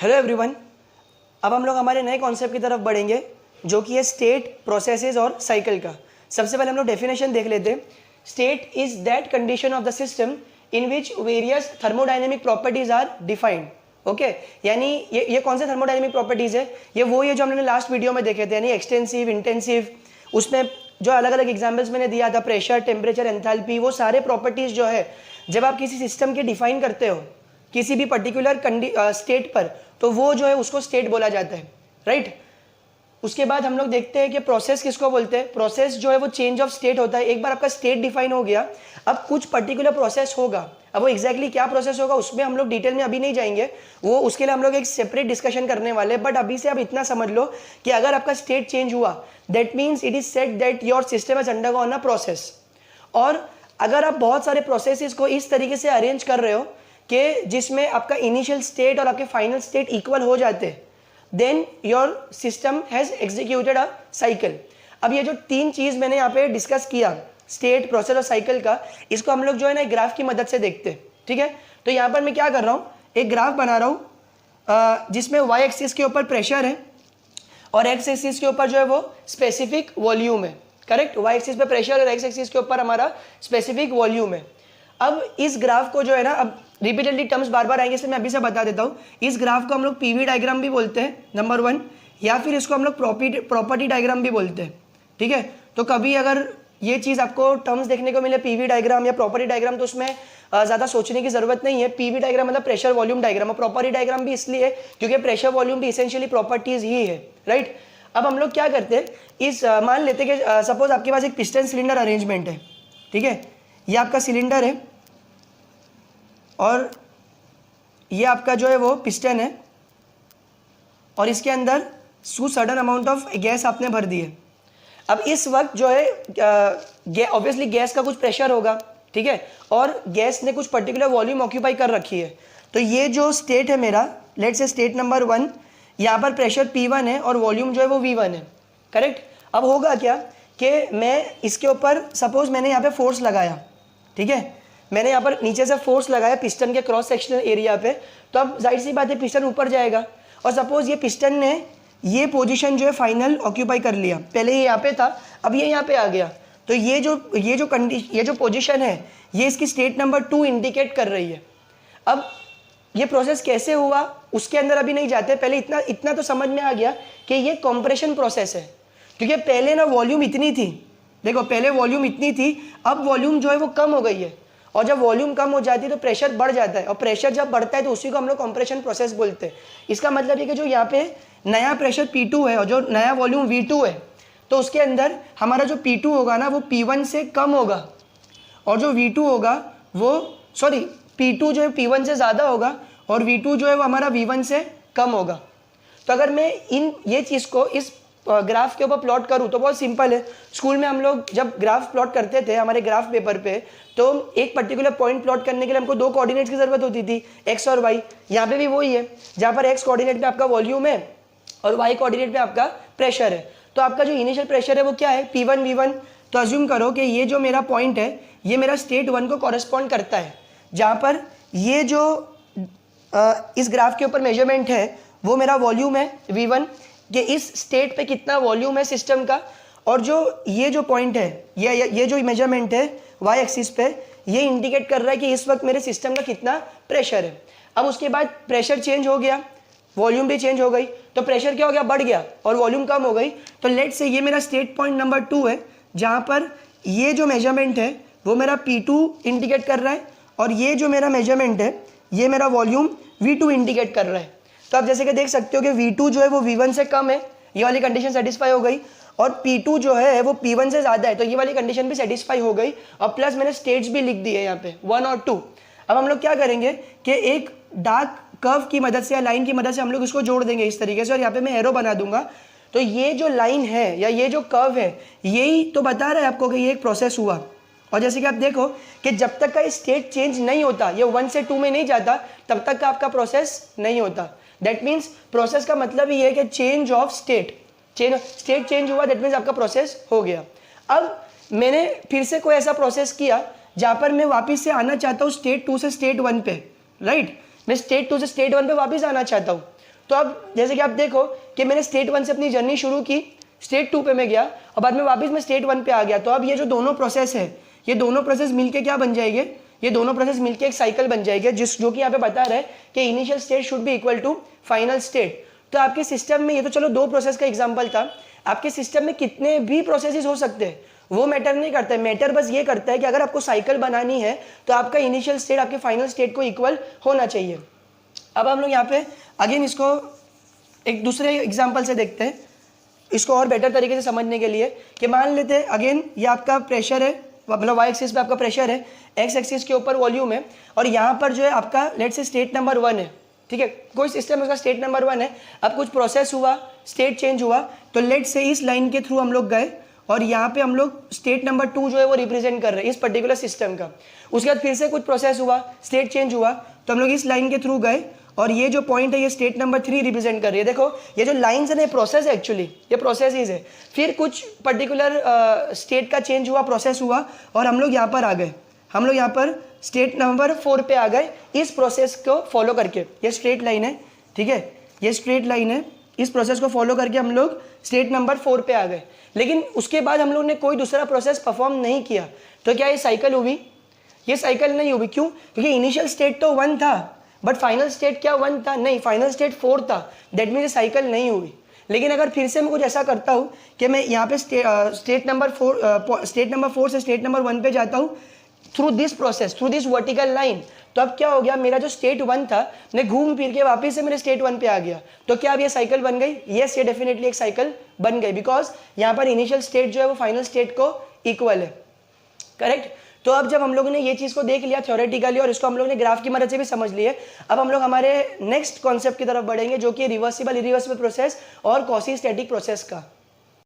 Hello everyone, अब हम लोग हमारे नए कॉन्सेप्ट की तरफ बढ़ेंगे जो कि है स्टेट, प्रोसेसेस और साइकिल का। सबसे पहले हम लोग डेफिनेशन देख लेते हैं। State is that condition of the system in which various thermodynamic properties are defined. Okay, यानी ये कौन से थर्मोडायनेमिक प्रॉपर्टीज है? ये वो है जो हमने लास्ट वीडियो में देखे थे, यानी एक्सटेंसिव, इंटेंसिव। उसमें जो अलग अलग एग्जाम्पल्स मैंने दिया था, प्रेशर, टेम्परेचर, एंथैल्पी, वो सारे प्रॉपर्टीज जो है जब आप किसी सिस्टम के डिफाइन करते हो किसी भी पर्टिकुलर स्टेट पर, तो वो जो है उसको स्टेट बोला जाता है, राइट। उसके बाद हम लोग देखते हैं कि प्रोसेस किसको बोलते हैं। प्रोसेस जो है वो चेंज ऑफ स्टेट होता है। एक बार आपका स्टेट डिफाइन हो गया, अब कुछ पर्टिकुलर प्रोसेस होगा। अब वो एग्जैक्टली क्या प्रोसेस होगा उसमें हम लोग डिटेल में अभी नहीं जाएंगे, वो उसके लिए हम लोग एक सेपरेट डिस्कशन करने वाले हैं। बट अभी से आप इतना समझ लो कि अगर आपका स्टेट चेंज हुआ, that means it is set that your system has undergone a process. और अगर आप बहुत सारे प्रोसेसेस को इस तरीके से अरेंज कर रहे हो कि जिसमें आपका इनिशियल स्टेट और आपके फाइनल स्टेट इक्वल हो जाते हैं, then your system has executed a cycle. अब ये जो तीन चीज मैंने यहाँ पे डिस्कस किया, स्टेट, प्रोसेस और साइकिल का, इसको हम लोग जो है ना एक ग्राफ की मदद से देखते हैं, ठीक है। तो यहाँ पर मैं क्या कर रहा हूँ, एक ग्राफ बना रहा हूँ जिसमें वाई एक्सिस के ऊपर प्रेशर है और एक्स एक्सिस के ऊपर जो है वो स्पेसिफिक वॉल्यूम है, करेक्ट। वाई एक्सिस पे प्रेशर और एक्स एक्सिस के ऊपर हमारा स्पेसिफिक वॉल्यूम है। अब इस ग्राफ को जो है ना, अब रिपीटेडली टर्म्स बार बार आएंगे इसलिए मैं अभी से बता देता हूँ। इस ग्राफ को हम लोग पीवी डायग्राम भी बोलते हैं, नंबर 1, या फिर इसको हम लोग प्रॉपर्टी डायग्राम भी बोलते हैं, ठीक है। तो कभी अगर ये चीज़ आपको टर्म्स देखने को मिले, पीवी डायग्राम या प्रॉपर्टी डायग्राम, तो उसमें ज़्यादा सोचने की जरूरत नहीं है। पीवी डायग्राम मतलब प्रेशर वॉल्यूम डायग्राम, और प्रॉपर्टी डायग्राम भी इसलिए क्योंकि प्रेशर वॉल्यूम भी इसेंशियली प्रॉपर्टीज ही है, राइट। अब हम लोग क्या करते हैं, इस मान लेते कि सपोज आपके पास एक पिस्टन सिलेंडर अरेंजमेंट है, ठीक है। ये आपका सिलेंडर है और ये आपका जो है वो पिस्टन है और इसके अंदर सडन अमाउंट ऑफ गैस आपने भर दी है। अब इस वक्त जो है ऑब्वियसली गैस का कुछ प्रेशर होगा, ठीक है, और गैस ने कुछ पर्टिकुलर वॉल्यूम ऑक्यूपाई कर रखी है। तो ये जो स्टेट है मेरा, लेट्स से स्टेट नंबर 1, यहाँ पर प्रेशर P1 है और वॉल्यूम जो है वो V1 है, करेक्ट। अब होगा क्या कि मैं इसके ऊपर सपोज मैंने यहाँ पे फोर्स लगाया, ठीक है, मैंने यहाँ पर नीचे से फोर्स लगाया पिस्टन के क्रॉस सेक्शनल एरिया पे, तो अब जाहिर सी बात है पिस्टन ऊपर जाएगा। और सपोज ये पिस्टन ने ये पोजीशन जो है फाइनल ऑक्यूपाई कर लिया, पहले ये यहाँ पे था, अब ये यहाँ पे आ गया, तो ये जो पोजीशन है ये इसकी स्टेट नंबर 2 इंडिकेट कर रही है। अब ये प्रोसेस कैसे हुआ उसके अंदर अभी नहीं जाते, पहले इतना तो समझ में आ गया कि ये कंप्रेशन प्रोसेस है। क्योंकि पहले ना वॉल्यूम इतनी थी, देखो पहले वॉल्यूम इतनी थी, अब वॉल्यूम जो है वो कम हो गई है, और जब वॉल्यूम कम हो जाती है तो प्रेशर बढ़ जाता है, और प्रेशर जब बढ़ता है तो उसी को हम लोग कंप्रेशन प्रोसेस बोलते हैं। इसका मतलब ये कि जो यहाँ पे नया प्रेशर P2 है और जो नया वॉल्यूम V2 है, तो उसके अंदर हमारा जो P2 होगा ना वो P1 से कम होगा, और जो V2 होगा वो P2 जो है P1 से ज़्यादा होगा और V2 जो है वो हमारा V1 से कम होगा। तो अगर मैं ये चीज़ को इस ग्राफ के ऊपर प्लॉट करूँ तो बहुत सिंपल है। स्कूल में हम लोग जब ग्राफ प्लॉट करते थे हमारे ग्राफ पेपर पे, तो एक पर्टिकुलर पॉइंट प्लॉट करने के लिए हमको 2 कोऑर्डिनेट्स की जरूरत होती थी, एक्स और वाई। यहाँ पे भी वही है, जहाँ पर एक्स कोऑर्डिनेट पे आपका वॉल्यूम है और वाई कोऑर्डिनेट पे आपका प्रेशर है। तो आपका जो इनिशियल प्रेशर है वो क्या है, P1 V1। तो अज्यूम करो कि ये जो मेरा पॉइंट है ये मेरा स्टेट 1 को कॉरेस्पॉन्ड करता है, जहाँ पर ये जो इस ग्राफ के ऊपर मेजरमेंट है वो मेरा वॉल्यूम है V1, कि इस स्टेट पे कितना वॉल्यूम है सिस्टम का, और जो ये जो पॉइंट है ये जो मेजरमेंट है वाई एक्सिस पे, ये इंडिकेट कर रहा है कि इस वक्त मेरे सिस्टम का कितना प्रेशर है। अब उसके बाद प्रेशर चेंज हो गया, वॉल्यूम भी चेंज हो गई, तो प्रेशर क्या हो गया, बढ़ गया, और वॉल्यूम कम हो गई। तो लेट्स से ये मेरा स्टेट पॉइंट नंबर 2 है, जहाँ पर ये जो मेजरमेंट है वो मेरा P2 इंडिकेट कर रहा है, और ये जो मेरा मेजरमेंट है ये मेरा वॉल्यूम V2 इंडिकेट कर रहा है। तो आप जैसे कि देख सकते हो कि V2 जो है वो V1 से कम है, ये वाली कंडीशन सेटिस्फाई हो गई, और P2 जो है वो P1 से ज़्यादा है, तो ये वाली कंडीशन भी सेटिस्फाई हो गई, और प्लस मैंने स्टेट्स भी लिख दिए यहाँ पे 1 और 2। अब हम लोग क्या करेंगे कि एक डार्क कर्व की मदद से या लाइन की मदद से हम लोग इसको जोड़ देंगे इस तरीके से, और यहाँ पे मैं एरो बना दूंगा। तो ये जो लाइन है या ये जो कर्व है यही तो बता रहा है आपको कि ये एक प्रोसेस हुआ। और जैसे कि आप देखो कि जब तक का स्टेट चेंज नहीं होता, ये 1 से 2 में नहीं जाता, तब तक का आपका प्रोसेस नहीं होता। दैट मीन्स प्रोसेस का मतलब ये है कि चेंज ऑफ स्टेट चेंज हुआ, दैट मीन्स आपका प्रोसेस हो गया। अब मैंने फिर से कोई ऐसा प्रोसेस किया जहाँ पर मैं वापस से आना चाहता हूँ स्टेट 2 से स्टेट 1 पे, राइट। मैं स्टेट 2 से स्टेट 1 पे वापस आना चाहता हूँ, तो अब जैसे कि आप देखो कि मैंने स्टेट 1 से अपनी जर्नी शुरू की, स्टेट 2 पे मैं गया और बाद में वापस मैं स्टेट 1 पे आ गया। तो अब ये जो दोनों प्रोसेस है, ये दोनों प्रोसेस मिलके क्या बन जाएंगे, ये दोनों प्रोसेस मिलके एक साइकिल बन जाएंगे, जो कि यहाँ पे बता रहा है कि initial state should be equal to final state. तो आपके सिस्टम में, ये तो चलो 2 प्रोसेस का एग्जाम्पल था, आपके सिस्टम में कितने भी प्रोसेसेस हो सकते हैं वो मैटर नहीं करता है। मैटर बस ये करता है कि अगर आपको साइकिल बनानी है तो आपका इनिशियल स्टेट आपके फाइनल स्टेट को इक्वल होना चाहिए। अब हम लोग यहाँ पे अगेन इसको एक दूसरे एग्जाम्पल से देखते हैं, इसको और बेटर तरीके से समझने के लिए, कि मान लेते हैं अगेन ये आपका प्रेशर है, मतलब वाई एक्सिस पे आपका प्रेशर है, एक्स एक्सिस के ऊपर वॉल्यूम है, और यहाँ पर जो है आपका लेट से स्टेट नंबर 1 है, ठीक है, कोई सिस्टम उसका स्टेट नंबर 1 है। अब कुछ प्रोसेस हुआ, स्टेट चेंज हुआ, तो लेट से इस लाइन के थ्रू हम लोग गए और यहाँ पे हम लोग स्टेट नंबर 2 जो है वो रिप्रेजेंट कर रहे हैं इस पर्टिकुलर सिस्टम का। उसके बाद फिर से कुछ प्रोसेस हुआ, स्टेट चेंज हुआ, तो हम लोग इस लाइन के थ्रू गए और ये जो पॉइंट है ये स्टेट नंबर 3 रिप्रेजेंट कर रही है। देखो ये जो लाइंस है ना, प्रोसेस है एक्चुअली, ये प्रोसेसेस है। फिर कुछ पर्टिकुलर स्टेट का चेंज हुआ, प्रोसेस हुआ और हम लोग यहाँ पर आ गए, हम लोग यहाँ पर स्टेट नंबर 4 पे आ गए इस प्रोसेस को फॉलो करके। ये स्ट्रेट लाइन है, ठीक है, ये स्ट्रेट लाइन है, इस प्रोसेस को फॉलो करके हम लोग स्टेट नंबर 4 पे आ गए। लेकिन उसके बाद हम लोग ने कोई दूसरा प्रोसेस परफॉर्म नहीं किया, तो क्या ये साइकिल हुई? ये साइकिल नहीं हुई। क्यों? क्योंकि इनिशियल स्टेट तो 1 था बट फाइनल स्टेट क्या 1 था? नहीं, फाइनल स्टेट 4 था। दैट मीन्स साइकिल नहीं हुई। लेकिन अगर फिर से मैं कुछ ऐसा करता हूँ कि मैं यहाँ पे स्टेट नंबर 4 से स्टेट नंबर 1 पे जाता हूँ through this process, through this vertical line, तो अब क्या हो गया, मेरा जो स्टेट 1 था मैं घूम फिर के वापस से मेरे स्टेट 1 पे आ गया। तो क्या अब ये साइकिल बन गई? यस, ये डेफिनेटली एक साइकिल बन गई, बिकॉज यहाँ पर इनिशियल स्टेट जो है वो फाइनल स्टेट को इक्वल है। करेक्ट? तो अब जब हम लोगों ने ये चीज़ को देख लिया थ्योरेटिकली और इसको हम लोगों ने ग्राफ की मदद से भी समझ लिए, अब हम लोग हमारे नेक्स्ट कॉन्सेप्ट की तरफ बढ़ेंगे जो कि रिवर्सिबल इरिवर्सिबल प्रोसेस और क्वासी स्टैटिक प्रोसेस का।